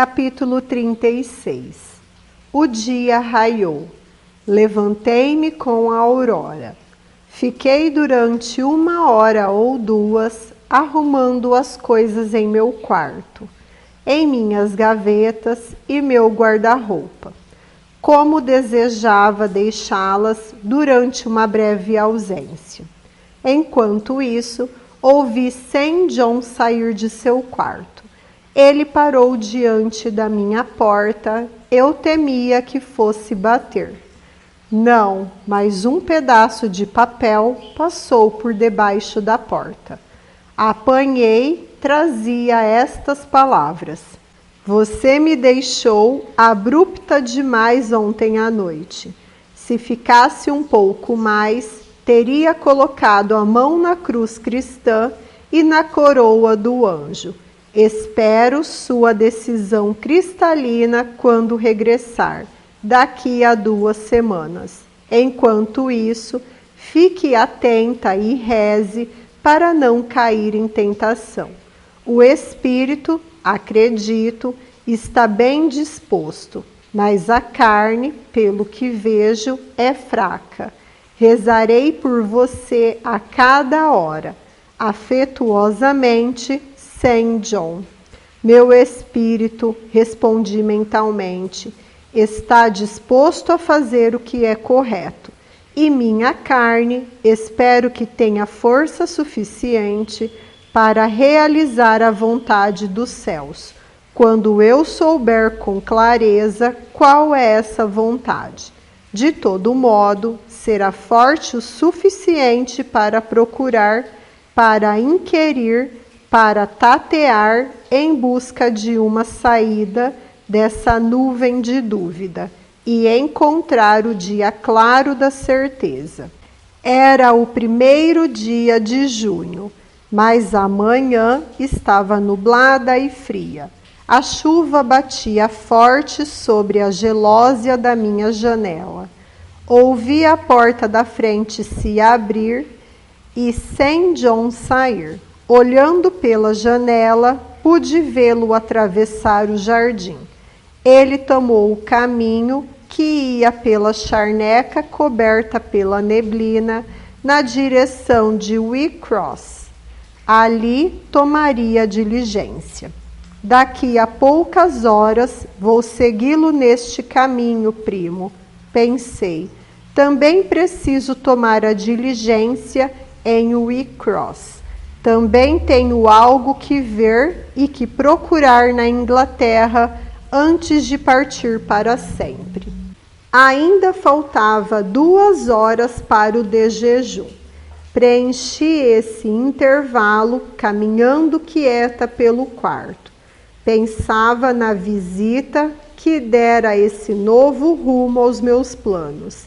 Capítulo 36. O dia raiou. Levantei-me com a aurora. Fiquei durante 1 hora ou 2 arrumando as coisas em meu quarto, em minhas gavetas e meu guarda-roupa. Como desejava deixá-las durante uma breve ausência. Enquanto isso, ouvi St. John sair de seu quarto. Ele parou diante da minha porta. Eu temia que fosse bater. Não, mas um pedaço de papel passou por debaixo da porta. Apanhei, trazia estas palavras: Você me deixou abrupta demais ontem à noite. Se ficasse um pouco mais, teria colocado a mão na cruz cristã e na coroa do anjo. Espero sua decisão cristalina quando regressar, daqui a 2 semanas. Enquanto isso, fique atenta e reze para não cair em tentação. O espírito, acredito, está bem disposto, mas a carne, pelo que vejo, é fraca. Rezarei por você a cada hora. Afetuosamente, St. John. Meu espírito, respondi mentalmente, está disposto a fazer o que é correto. E minha carne, espero que tenha força suficiente para realizar a vontade dos céus, quando eu souber com clareza qual é essa vontade. De todo modo, será forte o suficiente para procurar, para inquirir, para tatear em busca de uma saída dessa nuvem de dúvida e encontrar o dia claro da certeza. Era o 1º dia de junho, mas a manhã estava nublada e fria. A chuva batia forte sobre a gelósia da minha janela. Ouvi a porta da frente se abrir e St. John sair. Olhando pela janela, pude vê-lo atravessar o jardim. Ele tomou o caminho que ia pela charneca coberta pela neblina na direção de Whitcross. Ali tomaria diligência. Daqui a poucas horas vou segui-lo neste caminho, primo, pensei. Também preciso tomar a diligência em Whitcross. Também tenho algo que ver e que procurar na Inglaterra antes de partir para sempre. Ainda faltava 2 horas para o de jejum. Preenchi esse intervalo caminhando quieta pelo quarto. Pensava na visita que dera esse novo rumo aos meus planos.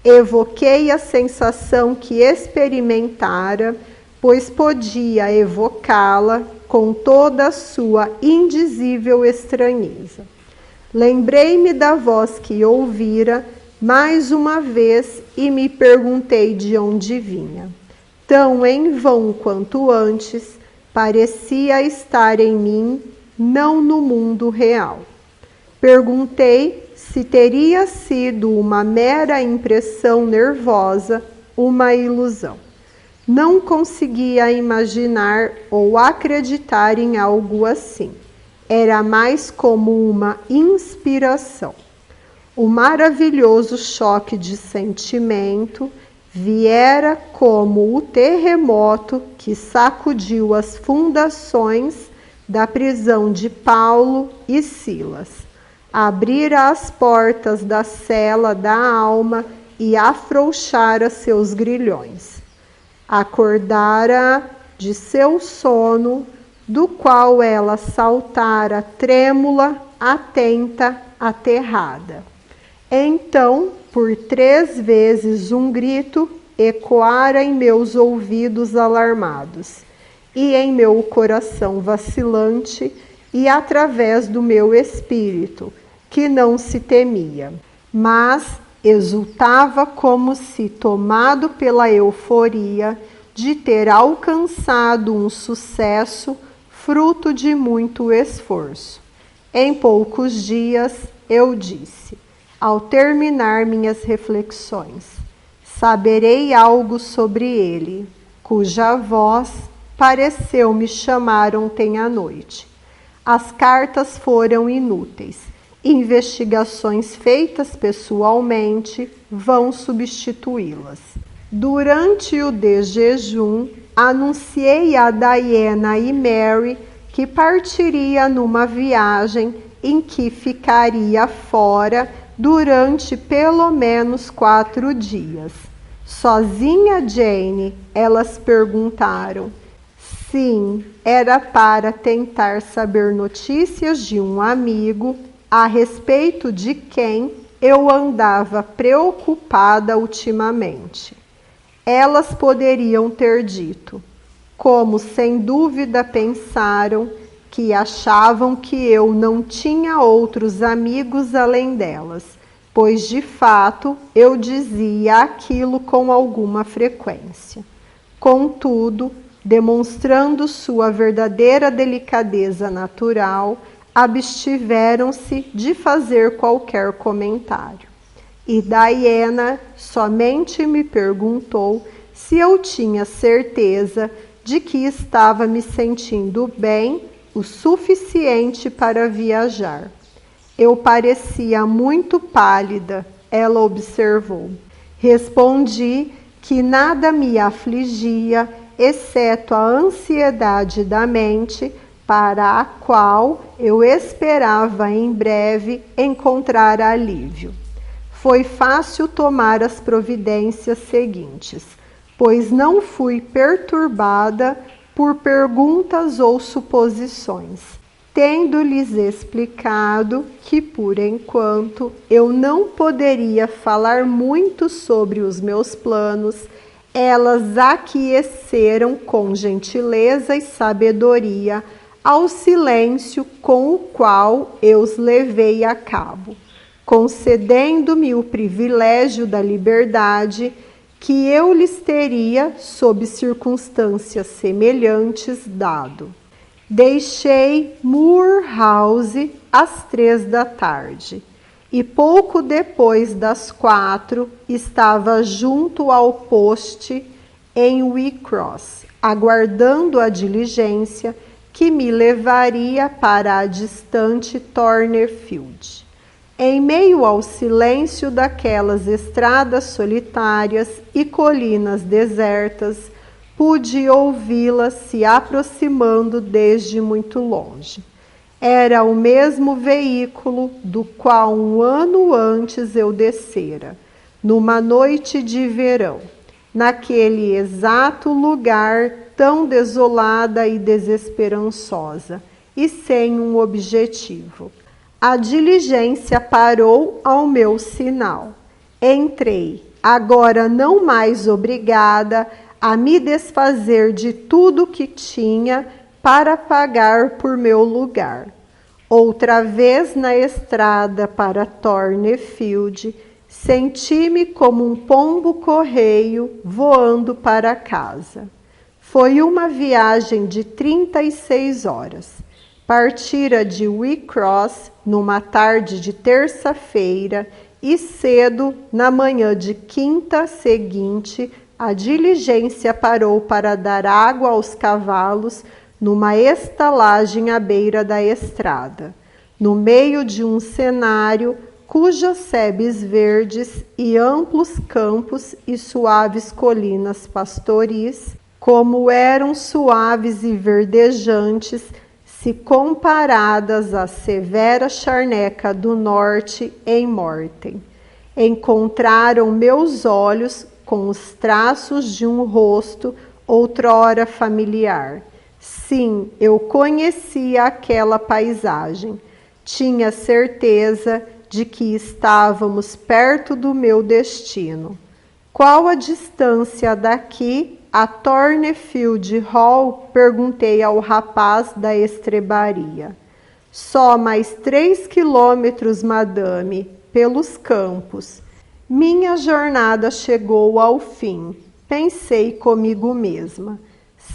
Evoquei a sensação que experimentara, pois podia evocá-la com toda a sua indizível estranheza. Lembrei-me da voz que ouvira mais uma vez e me perguntei de onde vinha. Tão em vão quanto antes, parecia estar em mim, não no mundo real. Perguntei se teria sido uma mera impressão nervosa, uma ilusão. Não conseguia imaginar ou acreditar em algo assim. Era mais como uma inspiração. O maravilhoso choque de sentimento viera como o terremoto que sacudiu as fundações da prisão de Paulo e Silas. Abrira as portas da cela da alma e afrouxara seus grilhões. Acordara de seu sono, do qual ela saltara trêmula, atenta, aterrada. Então, por 3 vezes um grito ecoara em meus ouvidos alarmados, e em meu coração vacilante, e através do meu espírito, que não se temia, mas exultava como se tomado pela euforia de ter alcançado um sucesso fruto de muito esforço. Em poucos dias eu disse, ao terminar minhas reflexões, saberei algo sobre ele, cuja voz pareceu-me chamar ontem à noite. As cartas foram inúteis. Investigações feitas pessoalmente vão substituí-las. Durante o desjejum, anunciei a Diana e Mary que partiria numa viagem em que ficaria fora durante pelo menos 4 dias. Sozinha, Jane? Elas perguntaram. Sim, era para tentar saber notícias de um amigo a respeito de quem eu andava preocupada ultimamente. Elas poderiam ter dito, como sem dúvida pensaram, que achavam que eu não tinha outros amigos além delas, pois de fato eu dizia aquilo com alguma frequência. Contudo, demonstrando sua verdadeira delicadeza natural, abstiveram-se de fazer qualquer comentário. E Diana somente me perguntou se eu tinha certeza de que estava me sentindo bem o suficiente para viajar. Eu parecia muito pálida, ela observou. Respondi que nada me afligia, exceto a ansiedade da mente, para a qual eu esperava em breve encontrar alívio. Foi fácil tomar as providências seguintes, pois não fui perturbada por perguntas ou suposições, tendo-lhes explicado que, por enquanto, eu não poderia falar muito sobre os meus planos. Elas aqueceram com gentileza e sabedoria ao silêncio com o qual eu os levei a cabo, concedendo-me o privilégio da liberdade que eu lhes teria, sob circunstâncias semelhantes, dado. Deixei Moor House às 3 da tarde e pouco depois das 4 estava junto ao poste em Whitcross, aguardando a diligência que me levaria para a distante Thornfield. Em meio ao silêncio daquelas estradas solitárias e colinas desertas, pude ouvi-la se aproximando desde muito longe. Era o mesmo veículo do qual 1 ano antes eu descera, numa noite de verão, naquele exato lugar tão desolada e desesperançosa, e sem um objetivo. A diligência parou ao meu sinal. Entrei, agora não mais obrigada a me desfazer de tudo que tinha para pagar por meu lugar. Outra vez na estrada para Thornfield, senti-me como um pombo-correio voando para casa. Foi uma viagem de 36 horas. Partira de Whitcross numa tarde de terça-feira e cedo, na manhã de quinta seguinte, a diligência parou para dar água aos cavalos numa estalagem à beira da estrada, no meio de um cenário cujas sebes verdes e amplos campos e suaves colinas pastoris, como eram suaves e verdejantes, se comparadas à severa charneca do norte em Mortem. Encontraram meus olhos com os traços de um rosto outrora familiar. Sim, eu conhecia aquela paisagem. Tinha certeza de que estávamos perto do meu destino. Qual a distância daqui a Thornfield Hall? Perguntei ao rapaz da estrebaria. Só mais 3 quilômetros, madame, pelos campos. Minha jornada chegou ao fim, pensei comigo mesma.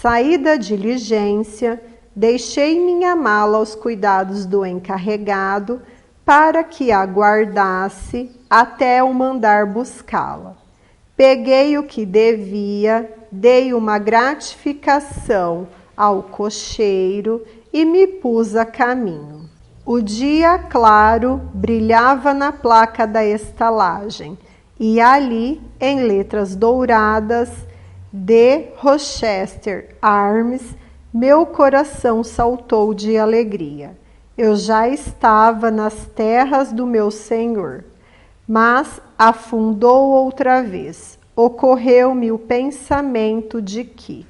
Saí da diligência, deixei minha mala aos cuidados do encarregado para que a guardasse até eu mandar buscá-la. Peguei o que devia, dei uma gratificação ao cocheiro e me pus a caminho. O dia claro brilhava na placa da estalagem e ali, em letras douradas, de Rochester Arms, meu coração saltou de alegria. Eu já estava nas terras do meu Senhor. Mas afundou outra vez. Ocorreu-me o pensamento de que,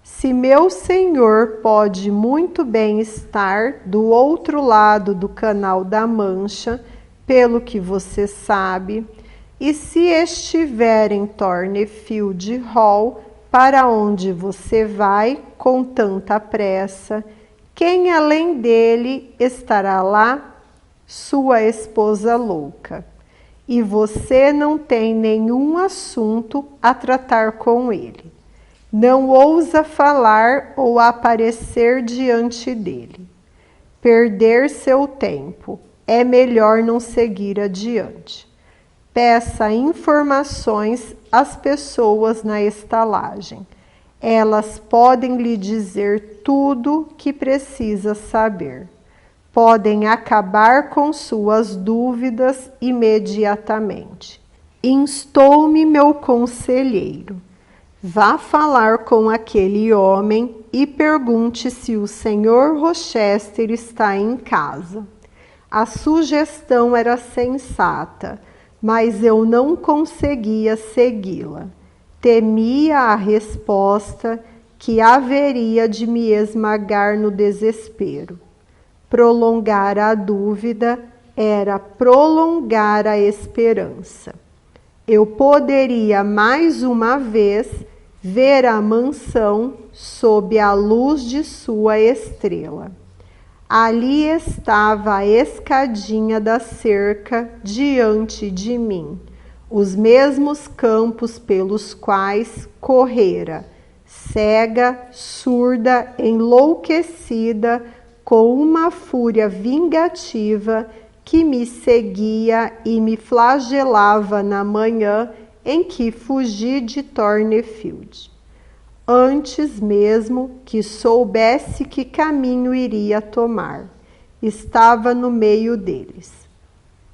se meu Senhor pode muito bem estar do outro lado do Canal da Mancha, pelo que você sabe, e se estiver em Thornfield Hall, para onde você vai com tanta pressa, quem além dele estará lá? Sua esposa louca. E você não tem nenhum assunto a tratar com ele. Não ousa falar ou aparecer diante dele. Perder seu tempo. É melhor não seguir adiante. Peça informações às pessoas na estalagem. Elas podem lhe dizer tudo que precisa saber. Podem acabar com suas dúvidas imediatamente. Instou-me meu conselheiro. Vá falar com aquele homem e pergunte se o Sr. Rochester está em casa. A sugestão era sensata, mas eu não conseguia segui-la. Temia a resposta que haveria de me esmagar no desespero. Prolongar a dúvida era prolongar a esperança. Eu poderia mais uma vez ver a mansão sob a luz de sua estrela. Ali estava a escadinha da cerca diante de mim, os mesmos campos pelos quais correra, cega, surda, enlouquecida, com uma fúria vingativa que me seguia e me flagelava na manhã em que fugi de Thornfield. Antes mesmo que soubesse que caminho iria tomar, estava no meio deles.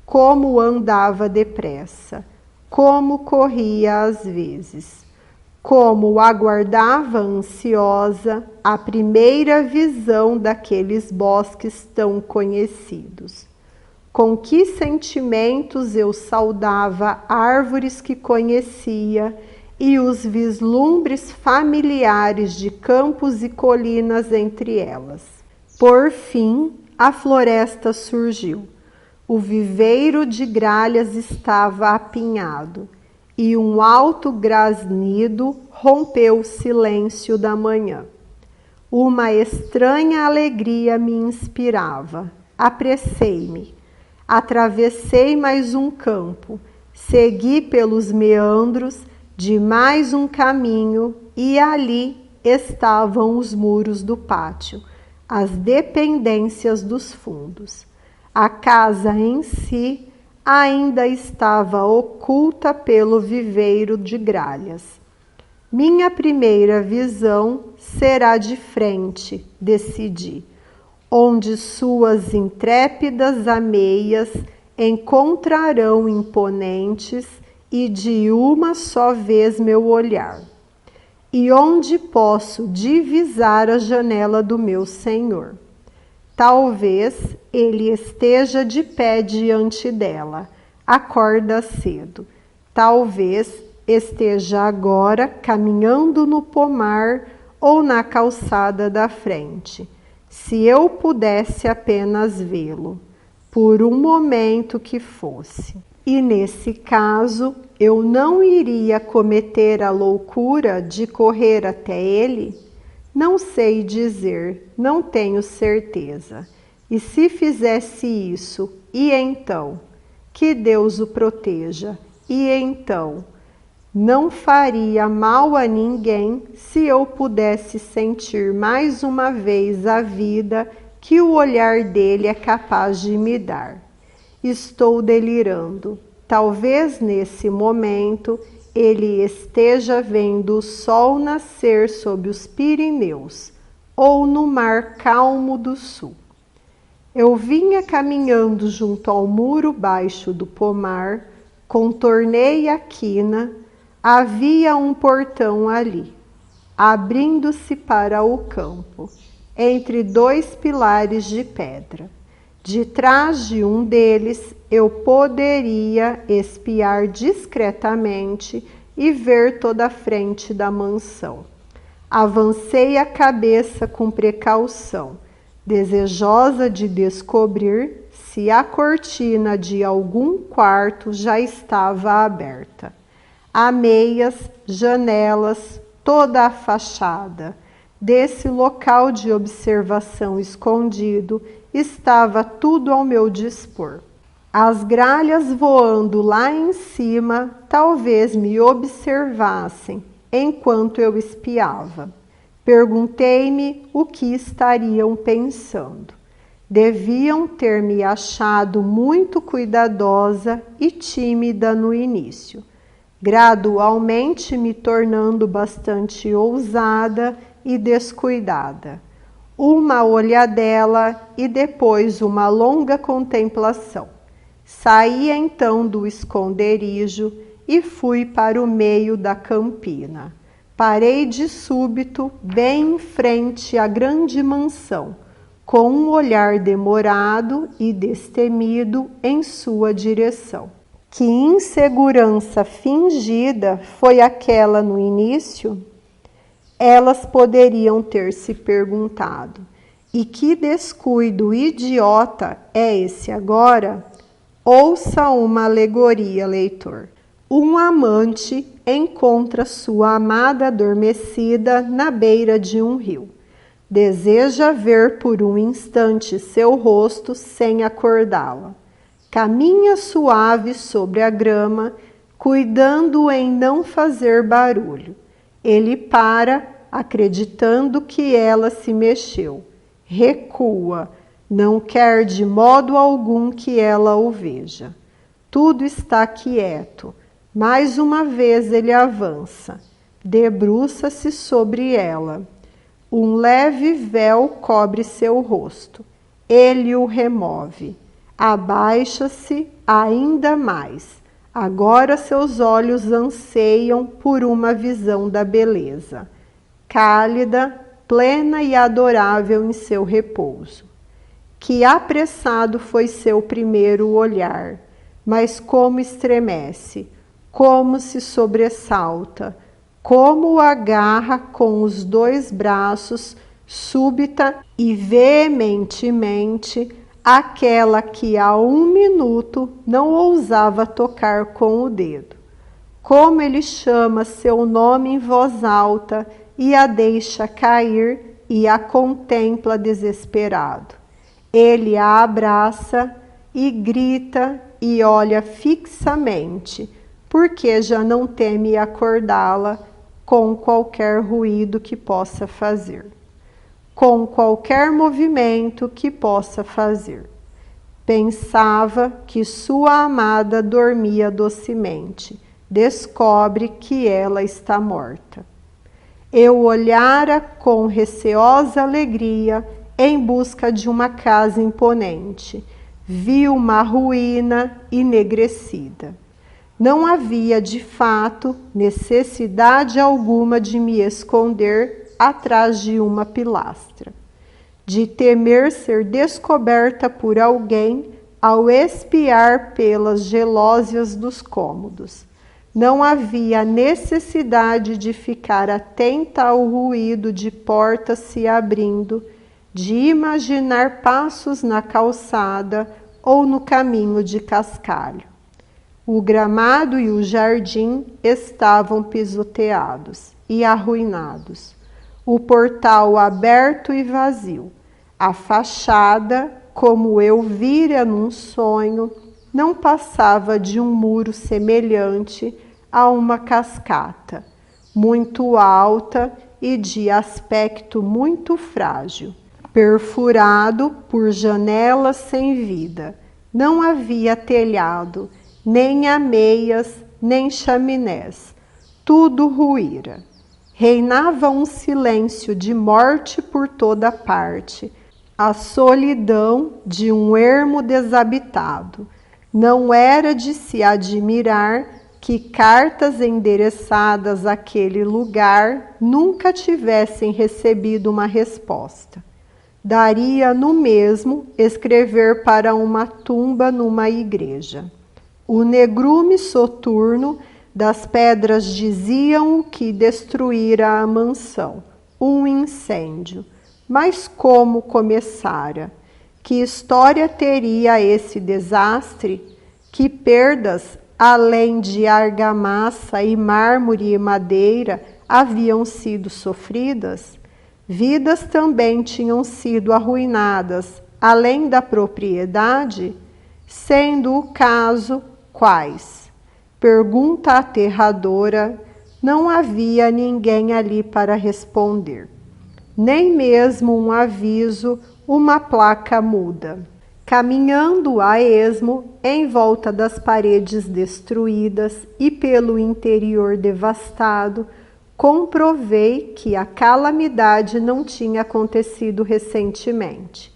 Como andava depressa, como corria às vezes, como aguardava ansiosa a primeira visão daqueles bosques tão conhecidos. Com que sentimentos eu saudava árvores que conhecia e os vislumbres familiares de campos e colinas entre elas. Por fim, a floresta surgiu. O viveiro de gralhas estava apinhado e um alto grasnido rompeu o silêncio da manhã. Uma estranha alegria me inspirava. Apressei-me. Atravessei mais um campo, segui pelos meandros de mais um caminho e ali estavam os muros do pátio, as dependências dos fundos. A casa em si ainda estava oculta pelo viveiro de gralhas. Minha primeira visão será de frente, decidi, onde suas intrépidas ameias encontrarão imponentes e de uma só vez meu olhar, e onde posso divisar a janela do meu Senhor. Talvez ele esteja de pé diante dela, acorda cedo. Talvez esteja agora caminhando no pomar ou na calçada da frente. Se eu pudesse apenas vê-lo, por um momento que fosse. E nesse caso, eu não iria cometer a loucura de correr até ele? Não sei dizer, não tenho certeza. E se fizesse isso, e então? Que Deus o proteja. E então? Não faria mal a ninguém se eu pudesse sentir mais uma vez a vida que o olhar dele é capaz de me dar. Estou delirando. Talvez nesse momento ele esteja vendo o sol nascer sob os Pirineus ou no mar calmo do sul. Eu vinha caminhando junto ao muro baixo do pomar, contornei a quina, havia um portão ali, abrindo-se para o campo, entre dois pilares de pedra. De trás de um deles eu poderia espiar discretamente e ver toda a frente da mansão. Avancei a cabeça com precaução, desejosa de descobrir se a cortina de algum quarto já estava aberta. Ameias, janelas, toda a fachada desse local de observação escondido estava tudo ao meu dispor. As gralhas voando lá em cima talvez me observassem enquanto eu espiava. Perguntei-me o que estariam pensando. Deviam ter me achado muito cuidadosa e tímida no início, gradualmente me tornando bastante ousada e descuidada. Uma olhadela e depois uma longa contemplação. Saí então do esconderijo e fui para o meio da campina. Parei de súbito bem em frente à grande mansão, com um olhar demorado e destemido em sua direção. Que insegurança fingida foi aquela no início? Elas poderiam ter se perguntado. E que descuido idiota é esse agora? Ouça uma alegoria, leitor. Um amante encontra sua amada adormecida na beira de um rio. Deseja ver por um instante seu rosto sem acordá-la. Caminha suave sobre a grama, cuidando em não fazer barulho. Ele para, acreditando que ela se mexeu. Recua, não quer de modo algum que ela o veja. Tudo está quieto. Mais uma vez ele avança. Debruça-se sobre ela. Um leve véu cobre seu rosto. Ele o remove. Abaixa-se ainda mais. Agora seus olhos anseiam por uma visão da beleza, cálida, plena e adorável em seu repouso. Que apressado foi seu primeiro olhar, mas como estremece, como se sobressalta, como o agarra com os dois braços, súbita e veementemente, aquela que há um minuto não ousava tocar com o dedo. Como ele chama seu nome em voz alta e a deixa cair e a contempla desesperado. Ele a abraça e grita e olha fixamente, porque já não teme acordá-la com qualquer ruído que possa fazer, com qualquer movimento que possa fazer. Pensava que sua amada dormia docemente. Descobre que ela está morta. Eu olhara com receosa alegria em busca de uma casa imponente. Vi uma ruína enegrecida. Não havia, de fato, necessidade alguma de me esconder atrás de uma pilastra, de temer ser descoberta por alguém ao espiar pelas gelósias dos cômodos. Não havia necessidade de ficar atenta ao ruído de portas se abrindo, de imaginar passos na calçada ou no caminho de cascalho. O gramado e o jardim estavam pisoteados e arruinados. O portal aberto e vazio. A fachada, como eu vira num sonho, não passava de um muro semelhante a uma cascata, muito alta e de aspecto muito frágil, perfurado por janelas sem vida. Não havia telhado, nem ameias, nem chaminés. Tudo ruíra. Reinava um silêncio de morte por toda parte, a solidão de um ermo desabitado. Não era de se admirar que cartas endereçadas àquele lugar nunca tivessem recebido uma resposta. Daria no mesmo escrever para uma tumba numa igreja. O negrume soturno das pedras diziam que destruíra a mansão, um incêndio. Mas como começara? Que história teria esse desastre? Que perdas, além de argamassa e mármore e madeira, haviam sido sofridas? Vidas também tinham sido arruinadas, além da propriedade? Sendo o caso, quais? Pergunta aterradora, não havia ninguém ali para responder. Nem mesmo um aviso, uma placa muda. Caminhando a esmo, em volta das paredes destruídas e pelo interior devastado, comprovei que a calamidade não tinha acontecido recentemente.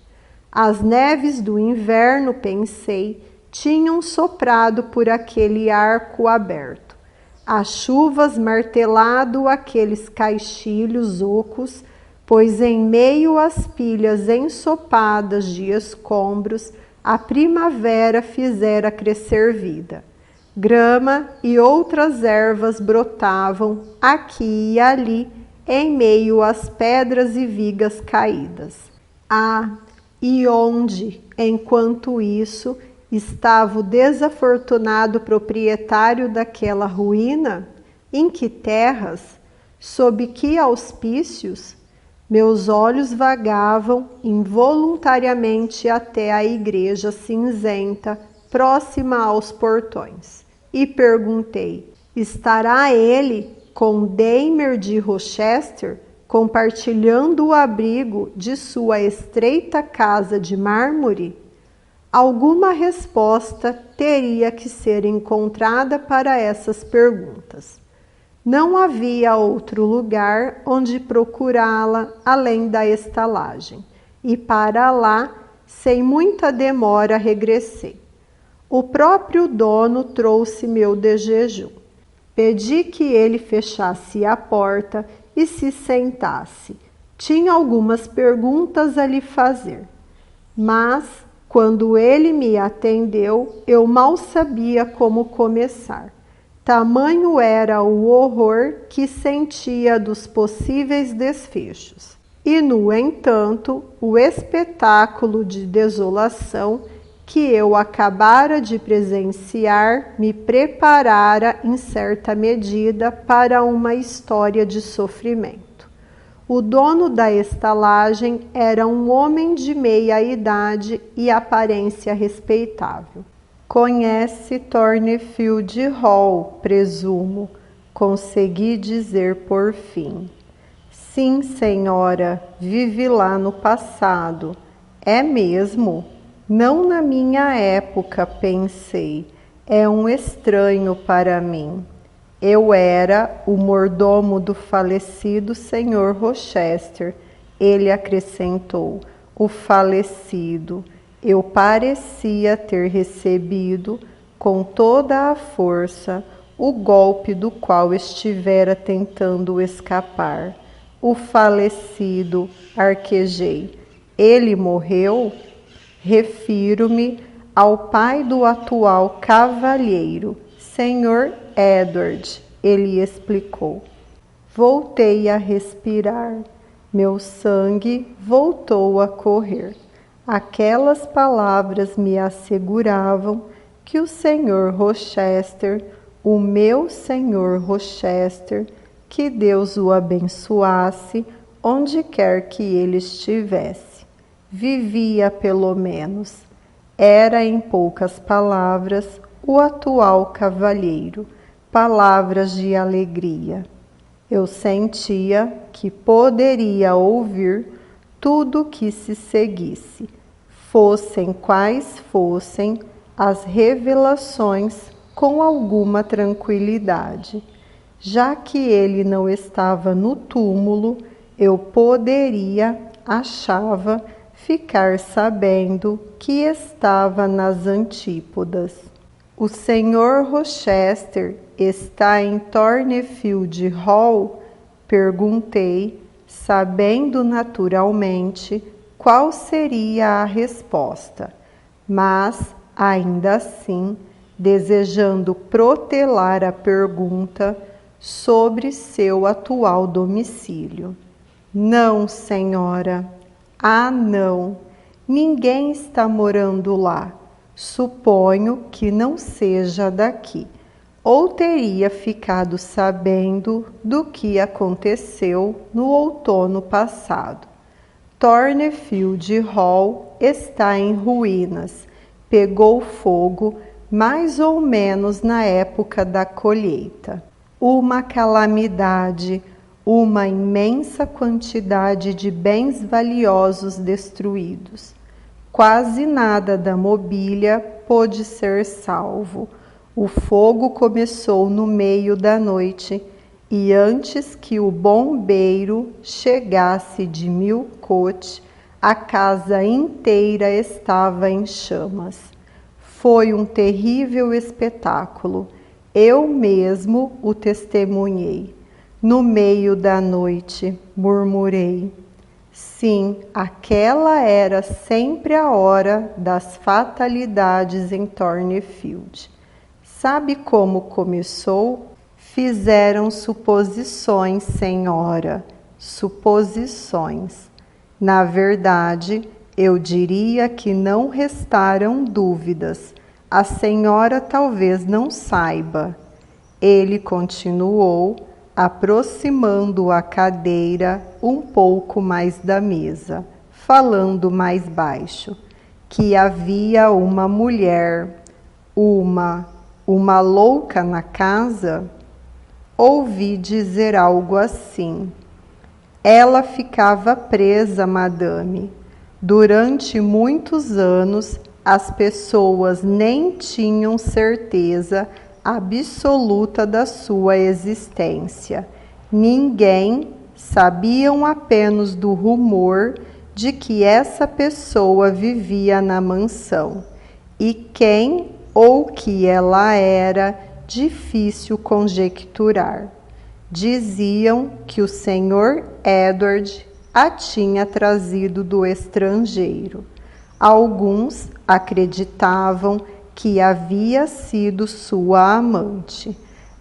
As neves do inverno, pensei, tinham soprado por aquele arco aberto. As chuvas martelado aqueles caixilhos ocos, pois em meio às pilhas ensopadas de escombros, a primavera fizera crescer vida. Grama e outras ervas brotavam aqui e ali, em meio às pedras e vigas caídas. Ah, e onde, enquanto isso, estava o desafortunado proprietário daquela ruína? Em que terras? Sob que auspícios? Meus olhos vagavam involuntariamente até a igreja cinzenta, próxima aos portões, e perguntei: estará ele com Damer de Rochester, compartilhando o abrigo de sua estreita casa de mármore? Alguma resposta teria que ser encontrada para essas perguntas. Não havia outro lugar onde procurá-la além da estalagem, e para lá, sem muita demora, regressei. O próprio dono trouxe meu de jejum. Pedi que ele fechasse a porta e se sentasse. Tinha algumas perguntas a lhe fazer, mas quando ele me atendeu, eu mal sabia como começar. Tamanho era o horror que sentia dos possíveis desfechos. E, no entanto, o espetáculo de desolação que eu acabara de presenciar me preparara, em certa medida, para uma história de sofrimento. O dono da estalagem era um homem de meia idade e aparência respeitável. Conhece Thornfield Hall, presumo, consegui dizer por fim. Sim, senhora, vive lá no passado. É mesmo? Não na minha época, pensei. É um estranho para mim. Eu era o mordomo do falecido Sr. Rochester. Ele acrescentou, o falecido. Eu parecia ter recebido, com toda a força, o golpe do qual estivera tentando escapar. O falecido, arquejei. Ele morreu? Refiro-me ao pai do atual cavalheiro, Sr. Edward, ele explicou. Voltei a respirar. Meu sangue voltou a correr. Aquelas palavras me asseguravam que o Sr. Rochester, o meu Sr. Rochester, que Deus o abençoasse onde quer que ele estivesse, vivia pelo menos. Era, em poucas palavras, o atual cavalheiro, palavras de alegria. Eu sentia que poderia ouvir tudo que se seguisse, fossem quais fossem as revelações, com alguma tranquilidade. Já que ele não estava no túmulo, eu poderia, achava, ficar sabendo que estava nas antípodas. O Sr. Rochester está em Thornfield Hall? Perguntei, sabendo naturalmente qual seria a resposta, mas, ainda assim, desejando protelar a pergunta sobre seu atual domicílio. Não, senhora. Ah, não. Ninguém está morando lá. Suponho que não seja daqui. Ou teria ficado sabendo do que aconteceu no outono passado. Thornfield Hall está em ruínas. Pegou fogo mais ou menos na época da colheita. Uma calamidade, uma imensa quantidade de bens valiosos destruídos. Quase nada da mobília pôde ser salvo. O fogo começou no meio da noite e antes que o bombeiro chegasse de Millcote, a casa inteira estava em chamas. Foi um terrível espetáculo. Eu mesmo o testemunhei. No meio da noite, murmurei. Sim, aquela era sempre a hora das fatalidades em Thornfield. Sabe como começou? Fizeram suposições, senhora, suposições. Na verdade, eu diria que não restaram dúvidas. A senhora talvez não saiba. Ele continuou, aproximando a cadeira um pouco mais da mesa, falando mais baixo, que havia uma mulher, uma louca na casa. Ouvi dizer algo assim. Ela ficava presa, madame. Durante muitos anos, as pessoas nem tinham certeza absoluta da sua existência. Ninguém sabiam apenas do rumor de que essa pessoa vivia na mansão. E quem ou que ela era, difícil conjecturar. Diziam que o Sr. Edward a tinha trazido do estrangeiro. Alguns acreditavam que havia sido sua amante,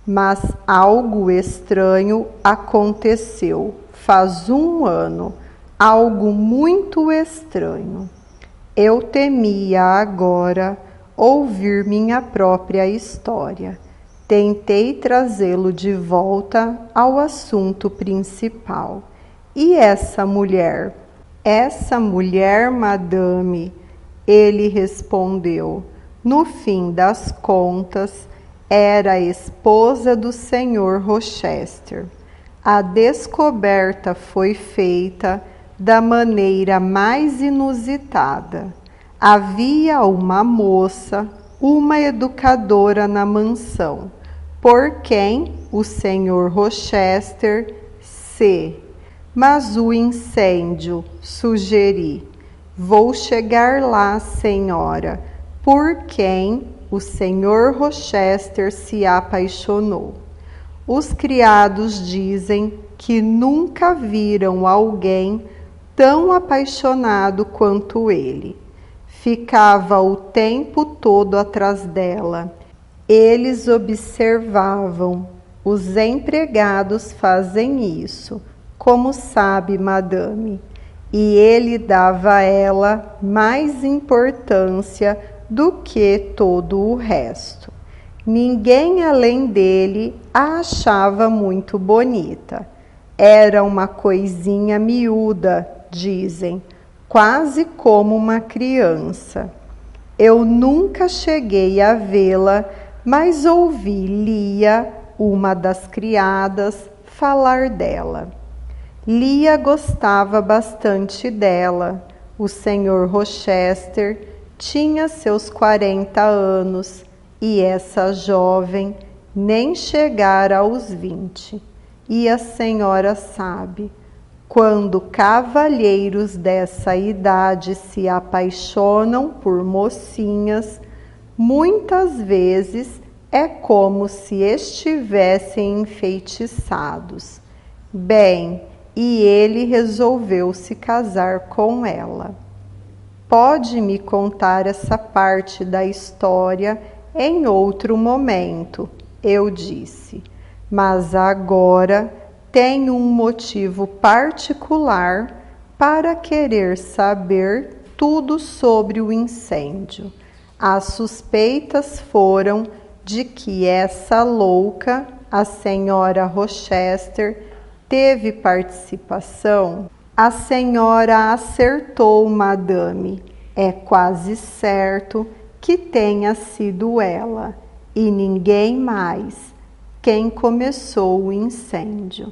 mas algo estranho aconteceu faz um ano, algo muito estranho. Eu temia agora ouvir minha própria história. Tentei trazê-lo de volta ao assunto principal. E essa mulher? Essa mulher, madame, ele respondeu, no fim das contas, era a esposa do Sr. Rochester. A descoberta foi feita da maneira mais inusitada. Havia uma moça, uma educadora na mansão, por quem o Sr. Rochester mas o incêndio, sugeri. Vou chegar lá, senhora, por quem o Sr. Rochester se apaixonou. Os criados dizem que nunca viram alguém tão apaixonado quanto ele. Ficava o tempo todo atrás dela. Eles observavam. Os empregados fazem isso, como sabe, madame. E ele dava a ela mais importância do que todo o resto. Ninguém além dele a achava muito bonita. Era uma coisinha miúda, dizem, quase como uma criança. Eu nunca cheguei a vê-la, mas ouvi Lia uma das criadas, falar dela. Lia gostava bastante dela. O Sr. Rochester tinha seus 40 anos e essa jovem nem chegara aos 20. E a senhora sabe, quando cavalheiros dessa idade se apaixonam por mocinhas, muitas vezes é como se estivessem enfeitiçados. Bem, e ele resolveu se casar com ela. Pode me contar essa parte da história em outro momento, eu disse, mas agora tenho um motivo particular para querer saber tudo sobre o incêndio. As suspeitas foram de que essa louca, a senhora Rochester, teve participação. A senhora acertou, madame. É quase certo que tenha sido ela, e ninguém mais, quem começou o incêndio.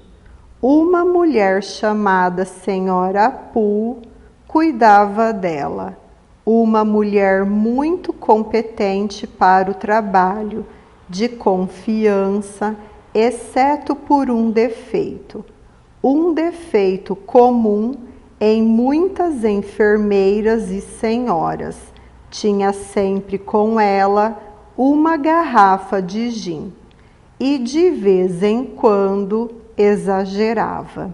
Uma mulher chamada Senhora Poole cuidava dela. Uma mulher muito competente para o trabalho, de confiança, exceto por um defeito comum em muitas enfermeiras e senhoras. Tinha sempre com ela uma garrafa de gin e de vez em quando exagerava.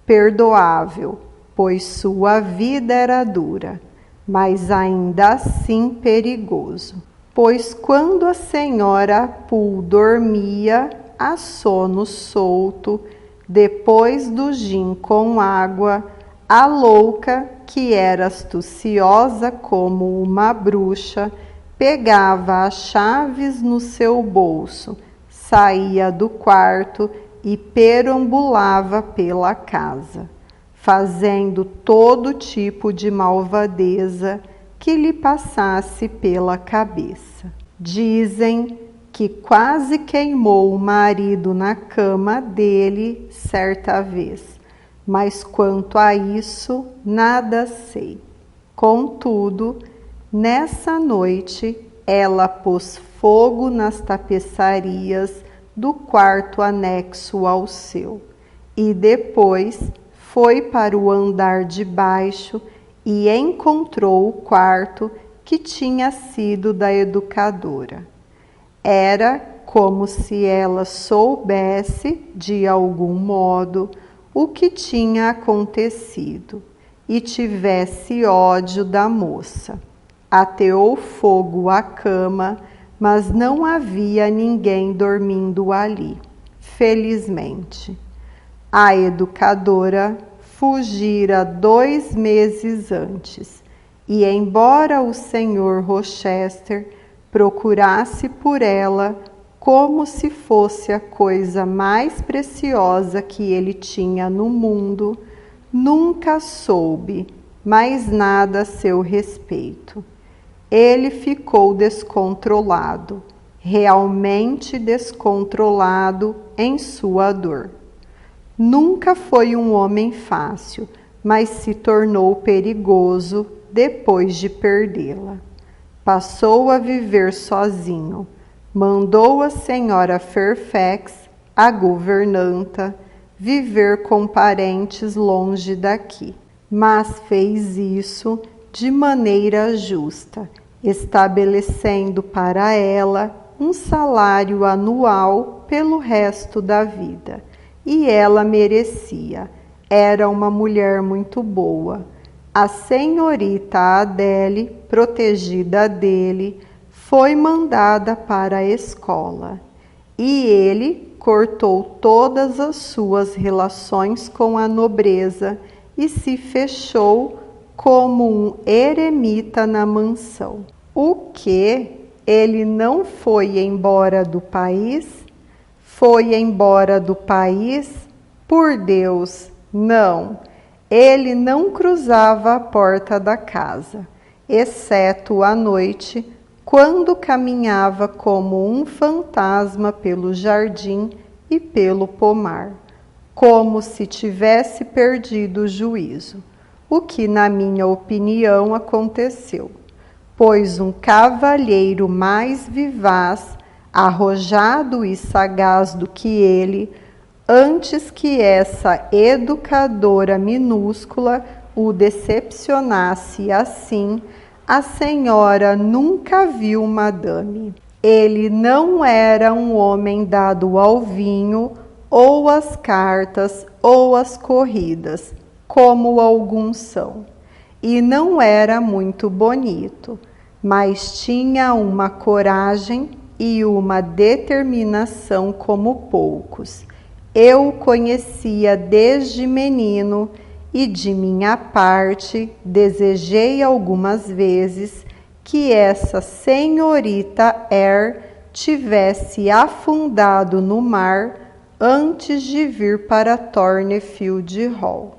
Perdoável, pois sua vida era dura, mas ainda assim perigoso, pois quando a senhora Poole dormia a sono solto, depois do gin com água, a louca, que era astuciosa como uma bruxa, pegava as chaves no seu bolso, saía do quarto e perambulava pela casa, fazendo todo tipo de malvadeza que lhe passasse pela cabeça. Dizem que quase queimou o marido na cama dele certa vez, mas quanto a isso, nada sei. Contudo, nessa noite, ela pôs fogo nas tapeçarias do quarto anexo ao seu, e depois foi para o andar de baixo e encontrou o quarto que tinha sido da educadora. Era como se ela soubesse, de algum modo, o que tinha acontecido e tivesse ódio da moça. Ateou fogo à cama, mas não havia ninguém dormindo ali, felizmente. A educadora fugira 2 meses antes, e embora o Sr. Rochester procurasse por ela como se fosse a coisa mais preciosa que ele tinha no mundo, nunca soube mais nada a seu respeito. Ele ficou descontrolado, realmente descontrolado em sua dor. Nunca foi um homem fácil, mas se tornou perigoso depois de perdê-la. Passou a viver sozinho. Mandou a senhora Fairfax, a governanta, viver com parentes longe daqui, mas fez isso de maneira justa, estabelecendo para ela um salário anual pelo resto da vida. E ela merecia. Era uma mulher muito boa. A senhorita Adele, protegida dele, foi mandada para a escola. E ele cortou todas as suas relações com a nobreza e se fechou como um eremita na mansão. O que? Ele não foi embora do país? Foi embora do país? Por Deus, não! Ele não cruzava a porta da casa, exceto à noite, quando caminhava como um fantasma pelo jardim e pelo pomar, como se tivesse perdido o juízo, o que, na minha opinião, aconteceu, pois um cavalheiro mais vivaz, arrojado e sagaz do que ele, antes que essa educadora minúscula o decepcionasse assim, a senhora nunca viu Madame. Ele não era um homem dado ao vinho, ou às cartas, ou às corridas, como alguns são. E não era muito bonito, mas tinha uma coragem e uma determinação como poucos. Eu o conhecia desde menino e, de minha parte, desejei algumas vezes que essa senhorita Eyre tivesse afundado no mar antes de vir para Thornfield Hall.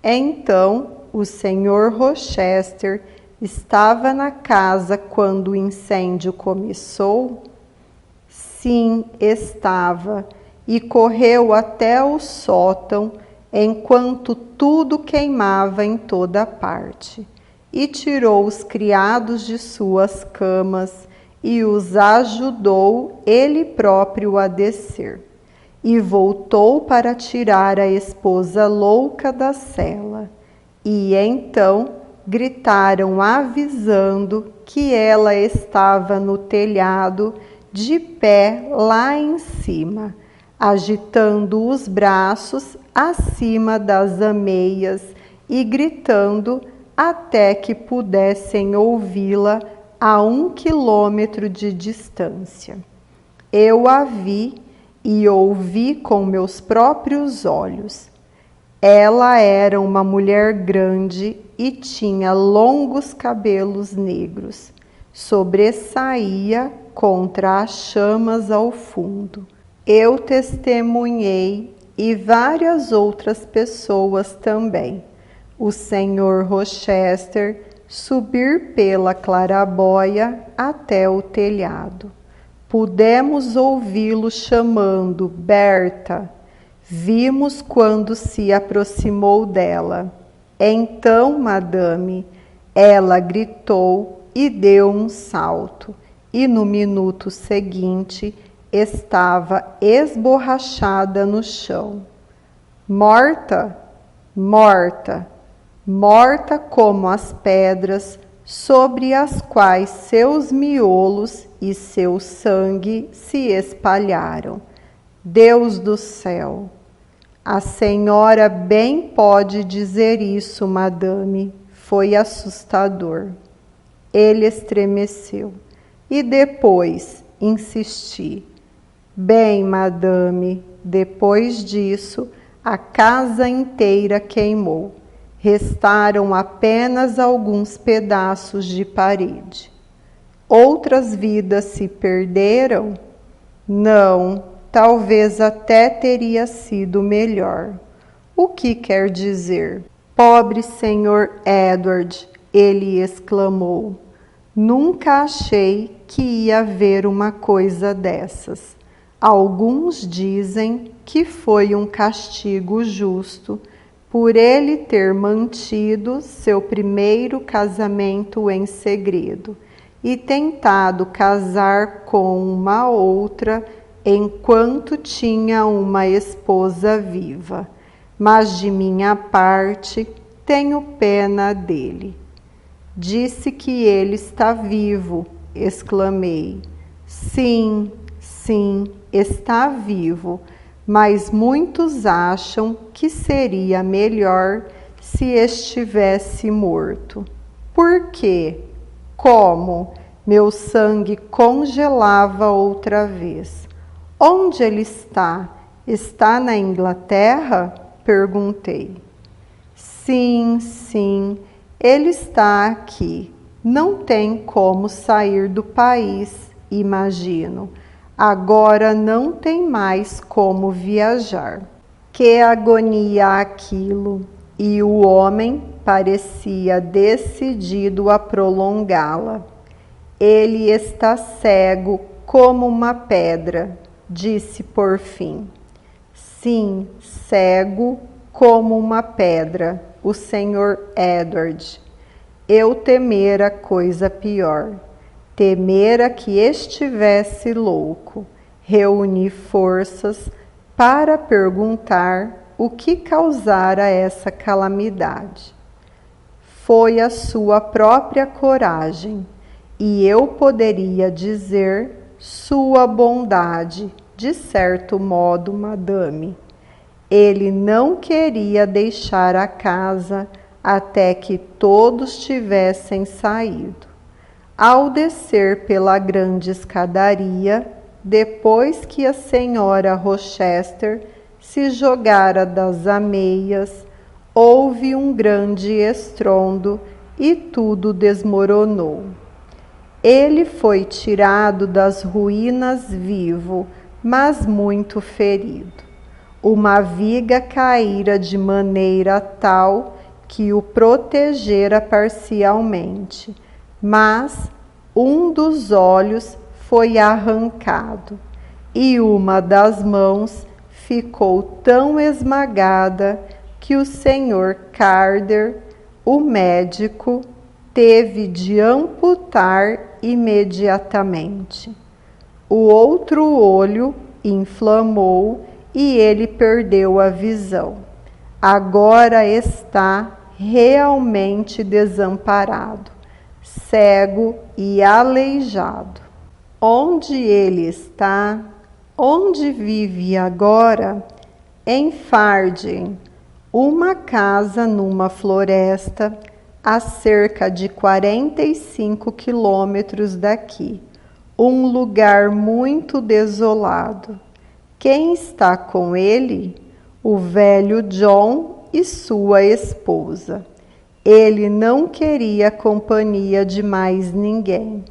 Então, o Sr. Rochester estava na casa quando o incêndio começou? Sim, estava, e correu até o sótão, enquanto tudo queimava em toda parte, e tirou os criados de suas camas e os ajudou ele próprio a descer, e voltou para tirar a esposa louca da cela. E então gritaram avisando que ela estava no telhado, de pé lá em cima, agitando os braços acima das ameias e gritando até que pudessem ouvi-la a 1 quilômetro de distância. Eu a vi e ouvi com meus próprios olhos. Ela era uma mulher grande e tinha longos cabelos negros. Sobressaía contra as chamas ao fundo. Eu testemunhei e várias outras pessoas também. O Sr. Rochester subir pela claraboia até o telhado. Pudemos ouvi-lo chamando Berta. Vimos quando se aproximou dela. Então, Madame, ela gritou e deu um salto, e no minuto seguinte estava esborrachada no chão. Morta, morta, morta como as pedras sobre as quais seus miolos e seu sangue se espalharam. Deus do céu! A senhora bem pode dizer isso, Madame. Foi assustador. Ele estremeceu. E depois insisti. Bem, Madame, depois disso, a casa inteira queimou. Restaram apenas alguns pedaços de parede. Outras vidas se perderam? Não, talvez até teria sido melhor. O que quer dizer? Pobre Sr. Edward, ele exclamou. Nunca achei que ia haver uma coisa dessas. Alguns dizem que foi um castigo justo por ele ter mantido seu primeiro casamento em segredo e tentado casar com uma outra enquanto tinha uma esposa viva. Mas de minha parte, tenho pena dele. Disse que ele está vivo, exclamei. Sim, sim, está vivo, mas muitos acham que seria melhor se estivesse morto. Por quê? Como? Meu sangue congelava outra vez. Onde ele está? Está na Inglaterra? Perguntei. Sim, sim, ele está aqui. Não tem como sair do país, imagino. Agora não tem mais como viajar. Que agonia aquilo! E o homem parecia decidido a prolongá-la. Ele está cego como uma pedra, disse por fim. Sim, cego como uma pedra, o Sr. Edward. Eu temera coisa pior. Temera que estivesse louco. Reuni forças para perguntar o que causara essa calamidade. Foi a sua própria coragem, e eu poderia dizer sua bondade, de certo modo, madame. Ele não queria deixar a casa até que todos tivessem saído. Ao descer pela grande escadaria, depois que a senhora Rochester se jogara das ameias, houve um grande estrondo e tudo desmoronou. Ele foi tirado das ruínas vivo, mas muito ferido. Uma viga caíra de maneira tal que o protegera parcialmente, mas um dos olhos foi arrancado e uma das mãos ficou tão esmagada que o Sr. Carter, o médico, teve de amputar imediatamente. O outro olho inflamou e ele perdeu a visão. Agora está realmente desamparado, cego e aleijado. Onde ele está? Onde vive agora? Em Farding, uma casa numa floresta a cerca de 45 quilômetros daqui, um lugar muito desolado. Quem está com ele? O velho John e sua esposa. Ele não queria companhia de mais ninguém.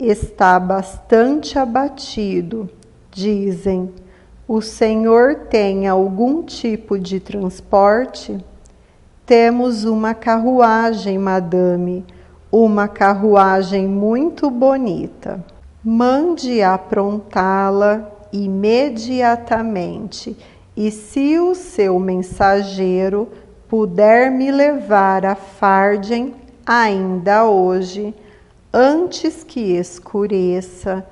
Está bastante abatido, dizem. O senhor tem algum tipo de transporte? Temos uma carruagem, madame, uma carruagem muito bonita. Mande aprontá-la imediatamente, e se o seu mensageiro puder me levar a Farding ainda hoje, antes que escureça,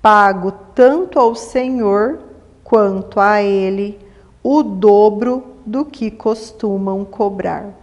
pago tanto ao senhor quanto a ele o dobro do que costumam cobrar.